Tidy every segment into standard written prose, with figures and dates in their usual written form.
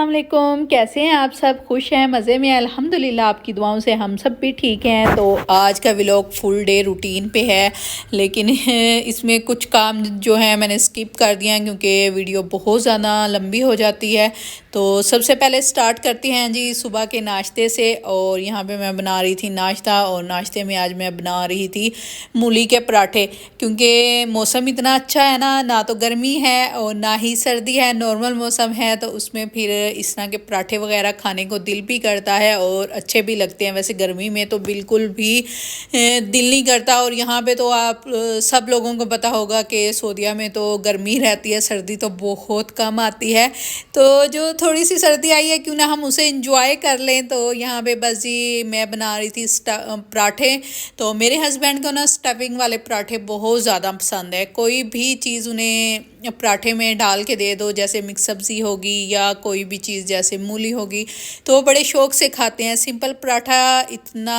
अस्सलाम वालेकुम। कैसे हैं आप सब? खुश हैं, मज़े में? अल्हम्दुलिल्लाह आपकी दुआओं से हम सब भी ठीक हैं। तो आज का व्लॉग फुल डे रूटीन पे है, लेकिन इसमें कुछ काम जो है मैंने स्किप कर दिया है क्योंकि वीडियो बहुत ज़्यादा लंबी हो जाती है। तो सबसे पहले स्टार्ट करते हैं जी सुबह के नाश्ते से। और यहाँ पे मैं बना रही थी नाश्ता, और नाश्ते में आज मैं बना रही थी मूली के पराठे। क्योंकि मौसम इतना अच्छा है ना तो गर्मी है और ना ही सर्दी है, नॉर्मल मौसम है, तो उसमें फिर इस तरह के पराठे वगैरह खाने को दिल भी करता है और अच्छे भी लगते हैं। वैसे गर्मी में तो बिल्कुल भी दिल नहीं करता। और यहाँ पे तो आप सब लोगों को पता होगा कि सऊदीया में तो गर्मी रहती है, सर्दी तो बहुत कम आती है। तो जो थोड़ी सी सर्दी आई है, क्यों ना हम उसे इंजॉय कर लें। तो यहाँ पे बस जी मैं बना रही थी पराठे। तो मेरे हस्बैंड को ना स्टफिंग वाले पराठे बहुत ज़्यादा पसंद है। कोई भी चीज़ उन्हें पराठे में डाल के दे दो, जैसे मिक्स सब्ज़ी होगी या कोई भी चीज़ जैसे मूली होगी, तो वो बड़े शौक़ से खाते हैं। सिंपल पराठा इतना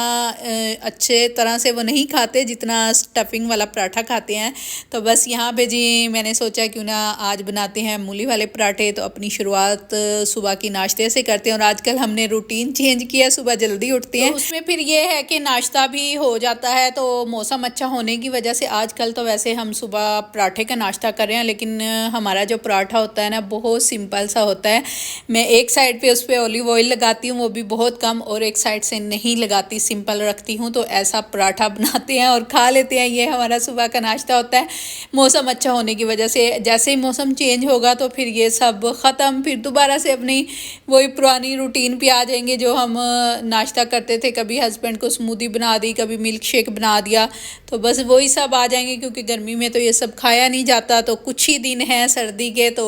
अच्छे तरह से वो नहीं खाते जितना स्टफिंग वाला पराठा खाते हैं। तो बस यहाँ पे जी मैंने सोचा क्यों ना आज बनाते हैं मूली वाले पराठे। तो अपनी शुरुआत सुबह की नाश्ते से करते हैं। और आजकल हमने रूटीन चेंज किया, सुबह जल्दी उठते हैं। तो उसमें फिर ये है कि नाश्ता भी हो जाता है। तो मौसम अच्छा होने की वजह से आजकल तो वैसे हम सुबह पराठे का नाश्ता कर रहे हैं, लेकिन हमारा जो पराठा होता है ना बहुत सिंपल सा होता है। मैं एक साइड पे उस पर ऑलिव ऑयल लगाती हूँ, वो भी बहुत कम, और एक साइड से नहीं लगाती, सिंपल रखती हूँ। तो ऐसा पराठा बनाते हैं और खा लेते हैं। ये हमारा सुबह का नाश्ता होता है। मौसम अच्छा होने की वजह से जैसे ही मौसम चेंज होगा तो फिर ये सब ख़त्म, फिर दोबारा से अपनी वही पुरानी रूटीन पे आ जाएंगे जो हम नाश्ता करते थे। कभी हस्बैंड को स्मूदी बना दी, कभी मिल्क शेक बना दिया, तो बस वही सब आ जाएंगे। क्योंकि गर्मी में तो ये सब खाया नहीं जाता। तो कुछ ही दिन हैं सर्दी के, तो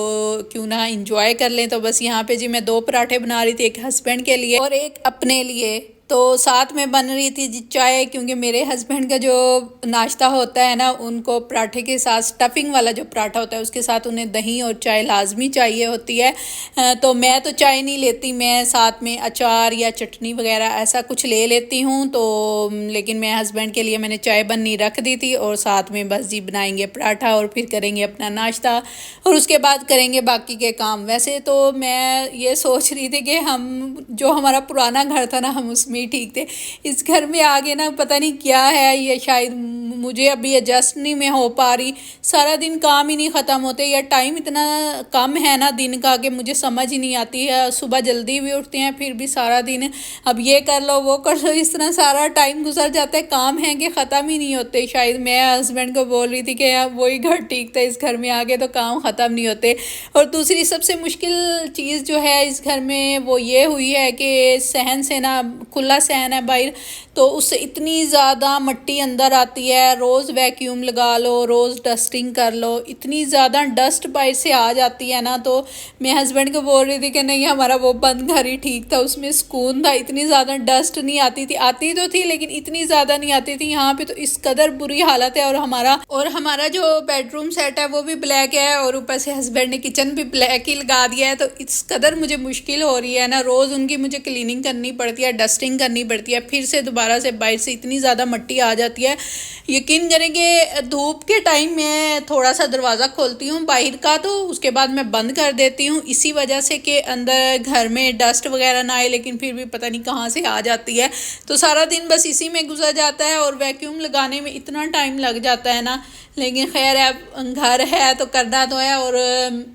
क्यों ना इंजॉय कर लें। तो बस यहाँ पे जी मैं 2 पराठे बना रही थी, एक हस्बैंड के लिए और एक अपने लिए। तो साथ में बन रही थी जी चाय, क्योंकि मेरे हस्बैंड का जो नाश्ता होता है ना, उनको पराठे के साथ स्टफिंग वाला जो पराठा होता है उसके साथ उन्हें दही और चाय लाजमी चाहिए होती है। तो मैं तो चाय नहीं लेती, मैं साथ में अचार या चटनी वगैरह ऐसा कुछ ले लेती हूँ। तो लेकिन मैं हस्बैंड के लिए मैंने चाय बननी रख दी थी, और साथ में बस जी बनाएंगे पराठा और फिर करेंगे अपना नाश्ता, और उसके बाद करेंगे बाकी के काम। वैसे तो मैं ये सोच रही थी कि हम जो हमारा पुराना घर था ना, हम उसमें ठीक थे। इस घर में आगे ना पता नहीं क्या है, ये शायद मुझे अभी एडजस्ट नहीं मैं हो पा रही। सारा दिन काम ही नहीं ख़त्म होते, या टाइम इतना कम है ना दिन का कि मुझे समझ ही नहीं आती है। सुबह जल्दी भी उठते हैं, फिर भी सारा दिन अब ये कर लो वो कर लो, इस तरह सारा टाइम गुजर जाता है। काम है कि ख़त्म ही नहीं होते। शायद मैं हस्बैंड को बोल रही थी कि यार वही घर ठीक था, इस घर में आगे तो काम ख़त्म नहीं होते। और दूसरी सबसे मुश्किल चीज़ जो है इस घर में वो ये हुई है कि सहन से ना, खुला सहन है बाहर, तो उससे इतनी ज़्यादा मिट्टी अंदर आती है। रोज़ वैक्यूम लगा लो, रोज़ डस्टिंग कर लो, इतनी ज़्यादा डस्ट बाहर से आ जाती है ना। तो मैं हस्बैंड को बोल रही थी कि नहीं, हमारा वो बंद घर ही ठीक था, उसमें सुकून था। इतनी ज़्यादा डस्ट नहीं आती थी, आती तो थी लेकिन इतनी ज़्यादा नहीं आती थी। यहाँ पे तो इस कदर बुरी हालत है। और हमारा जो बेडरूम सेट है वो भी ब्लैक है, और ऊपर से हस्बैंड ने किचन भी ब्लैक ही लगा दिया है। तो इस कदर मुझे मुश्किल हो रही है ना, रोज़ उनकी मुझे क्लीनिंग करनी पड़ती है, डस्टिंग करनी पड़ती है, फिर से दोबारा से बाहर से इतनी ज़्यादा मिट्टी आ जाती है। यकीन करेंगे धूप के टाइम में थोड़ा सा दरवाज़ा खोलती हूँ बाहर का, तो उसके बाद मैं बंद कर देती हूँ, इसी वजह से कि अंदर घर में डस्ट वगैरह ना आए। लेकिन फिर भी पता नहीं कहाँ से आ जाती है। तो सारा दिन बस इसी में गुजर जाता है, और वैक्यूम लगाने में इतना टाइम लग जाता है ना। लेकिन खैर है, घर है तो करना तो है। और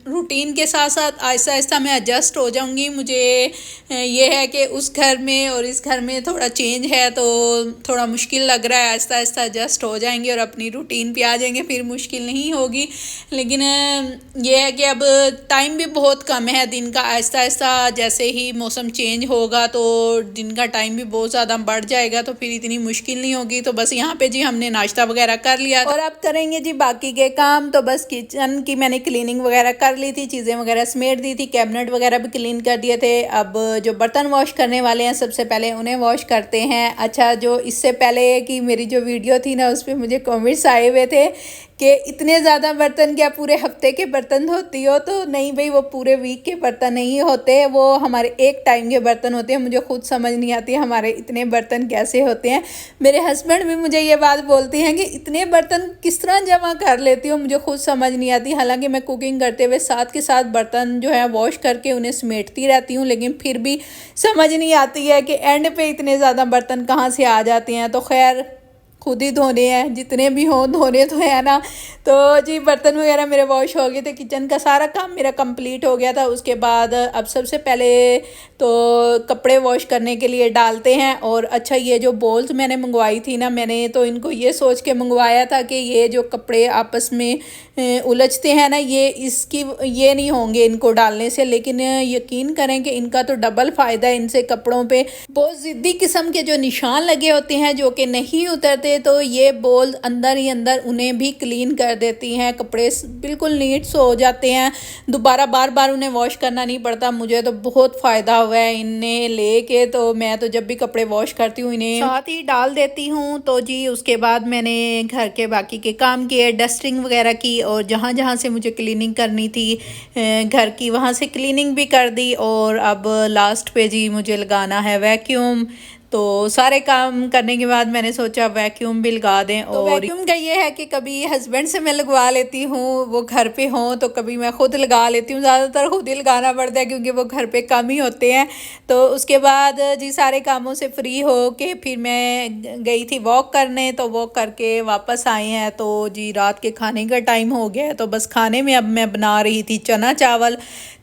रूटीन के साथ साथ आहिस्ता आहिस्ता मैं एडजस्ट हो जाऊंगी। मुझे ये है कि उस घर में और इस घर में थोड़ा चेंज है, तो थोड़ा मुश्किल लग रहा है। आहिस्ता आहिस्ता एडजस्ट हो जाएंगे और अपनी रूटीन पे आ जाएंगे, फिर मुश्किल नहीं होगी। लेकिन ये है कि अब टाइम भी बहुत कम है दिन का। आहिस्ता आहिस्ता जैसे ही मौसम चेंज होगा तो दिन का टाइम भी बहुत ज़्यादा बढ़ जाएगा, तो फिर इतनी मुश्किल नहीं होगी। तो बस यहाँ पे जी हमने नाश्ता वगैरह कर लिया और अब करेंगे जी बाकी के काम। तो बस किचन की मैंने क्लीनिंग वगैरह कर ली थी, चीज़ें वगैरह समेट दी थी, कैबिनेट वगैरह भी क्लीन कर दिए थे। अब जो बर्तन वॉश करने वाले हैं सबसे पहले उन्हें वॉश करते हैं। अच्छा, जो इससे पहले कि मेरी जो वीडियो थी ना उस पे मुझे कमेंट्स आए हुए थे कि इतने ज़्यादा बर्तन क्या पूरे हफ्ते के बर्तन धोती हो। तो नहीं भाई, वो पूरे वीक के बर्तन नहीं होते, वो हमारे एक टाइम के बर्तन होते हैं। मुझे खुद समझ नहीं आती हमारे इतने बर्तन कैसे होते हैं। मेरे हस्बैंड भी मुझे ये बात बोलती हैं कि इतने बर्तन किस तरह जमा कर लेती हो, मुझे खुद समझ नहीं आती। हालांकि मैं कुकिंग करते हुए साथ के साथ बर्तन जो है वॉश करके उन्हें समेटती रहती हूँ, लेकिन फिर भी समझ नहीं आती है कि एंड पे इतने ज़्यादा बर्तन कहाँ से आ जाते हैं। तो खैर खुद ही धोने हैं, जितने भी हों धोने तो है ना। तो जी बर्तन वगैरह मेरे वॉश हो गए थे, किचन का सारा काम मेरा कंप्लीट हो गया था। उसके बाद अब सबसे पहले तो कपड़े वॉश करने के लिए डालते हैं। और अच्छा, ये जो बॉल्स मैंने मंगवाई थी ना, मैंने तो इनको ये सोच के मंगवाया था कि ये जो कपड़े आपस में उलझते हैं ना, ये नहीं होंगे इनको डालने से। लेकिन यकीन करें कि इनका तो डबल फ़ायदा है। इनसे कपड़ों पे बहुत ज़िद्दी किस्म के जो निशान लगे होते हैं जो कि नहीं उतरते, तो ये बॉल अंदर ही अंदर उन्हें भी क्लीन कर देती हैं। कपड़े बिल्कुल नीट से हो जाते हैं, दोबारा बार बार उन्हें वॉश करना नहीं पड़ता। मुझे तो बहुत फ़ायदा हुआ है इन्हें लेके। तो मैं तो जब भी कपड़े वॉश करती हूँ इन्हें साथ ही डाल देती हूँ। तो जी उसके बाद मैंने घर के बाकी के काम किए, डस्टिंग वगैरह की, और जहाँ जहाँ से मुझे क्लीनिंग करनी थी घर की वहाँ से क्लीनिंग भी कर दी। और अब लास्ट पे जी मुझे लगाना है वैक्यूम। तो सारे काम करने के बाद मैंने सोचा वैक्यूम भी लगा दें। तो और वैक्यूम का ये है कि कभी हस्बैंड से मैं लगवा लेती हूँ, वो घर पे हों, तो कभी मैं खुद लगा लेती हूँ। ज़्यादातर खुद ही लगाना पड़ता है क्योंकि वो घर पे कम ही होते हैं। तो उसके बाद जी सारे कामों से फ्री हो के फिर मैं गई थी वॉक करने। तो वॉक करके वापस आए हैं। तो जी रात के खाने का टाइम हो गया है। तो बस खाने में अब मैं बना रही थी चना चावल।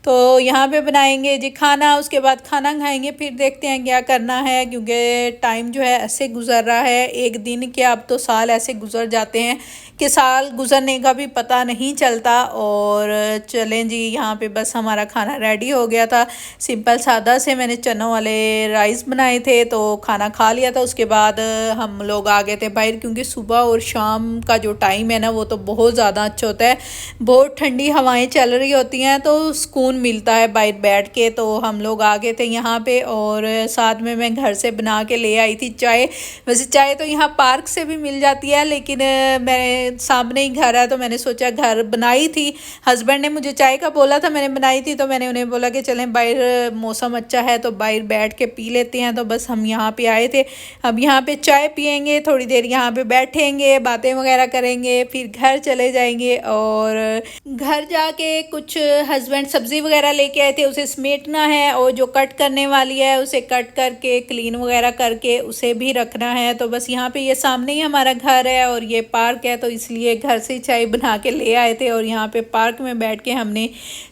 तो यहाँ पे बनाएंगे जी खाना, उसके बाद खाना खाएंगे, फिर देखते हैं क्या करना है। क्योंकि टाइम जो है ऐसे गुजर रहा है, एक दिन क्या अब तो साल ऐसे गुजर जाते हैं कि साल गुजरने का भी पता नहीं चलता। और चलें जी, यहाँ पे बस हमारा खाना रेडी हो गया था। सिंपल सादा से मैंने चनों वाले राइस बनाए थे, तो खाना खा लिया था। उसके बाद हम लोग आ गए थे बाहर, क्योंकि सुबह और शाम का जो टाइम है ना वो तो बहुत ज़्यादा अच्छा होता है। बहुत ठंडी हवाएं चल रही होती हैं, तो सुकून मिलता है बाहर बैठ के। तो हम लोग आ गए थे यहाँ पे, और साथ में मैं घर से बना के ले आई थी चाय। वैसे चाय तो यहाँ पार्क से भी मिल जाती है, लेकिन मेरे सामने ही घर है तो मैंने सोचा घर बनाई थी। हस्बैंड ने मुझे चाय का बोला था, मैंने बनाई थी, तो मैंने उन्हें बोला कि चलें बाहर मौसम अच्छा है तो बाहर बैठ के पी लेते हैं। तो बस हम यहाँ पे आए थे, अब यहाँ पे चाय पियेंगे, थोड़ी देर यहाँ पे बैठेंगे, बातें वगैरह करेंगे, फिर घर चले जाएंगे। और घर जाके कुछ हस्बैंड सब्ज़ी वगैरह लेके आए थे, उसे समेटना है, और जो कट करने वाली है उसे कट करके क्लीन वगैरह करके उसे भी रखना है। तो बस यहाँ पे ये सामने ही हमारा घर है और ये पार्क है, तो इसलिए घर से चाय बना के ले आए थे। और यहाँ पे पार्क में बैठ के हमने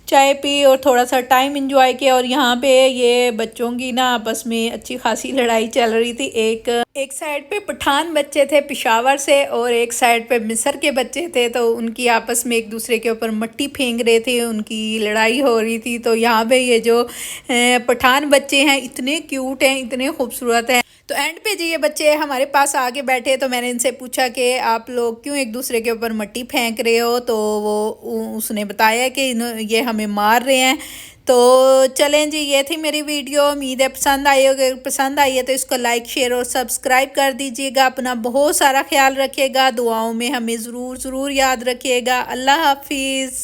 चाय पी और थोड़ा सा टाइम एंजॉय किया। और यहाँ पे ये बच्चों की ना आपस में अच्छी खासी लड़ाई चल रही थी। एक साइड पे पठान बच्चे थे पेशावर से, और एक साइड पे मिस्र के बच्चे थे। तो उनकी आपस में एक दूसरे के ऊपर मट्टी फेंक रहे थे, उनकी लड़ाई हो रही थी। तो यहाँ पे ये जो पठान बच्चे हैं इतने क्यूट हैं, इतने खूबसूरत हैं। तो एंड पे जी ये बच्चे हमारे पास आके बैठे, तो मैंने इनसे पूछा कि आप लोग क्यों एक दूसरे के ऊपर मट्टी फेंक रहे हो। तो उसने बताया कि ये हमें मार रहे हैं। तो चलें जी, ये थी मेरी वीडियो। उम्मीद है पसंद आई होगी। अगर पसंद आई है तो इसको लाइक शेयर और सब्सक्राइब कर दीजिएगा। अपना बहुत सारा ख्याल रखिएगा, दुआओं में हमें ज़रूर याद रखिएगा। अल्लाह हाफिज़।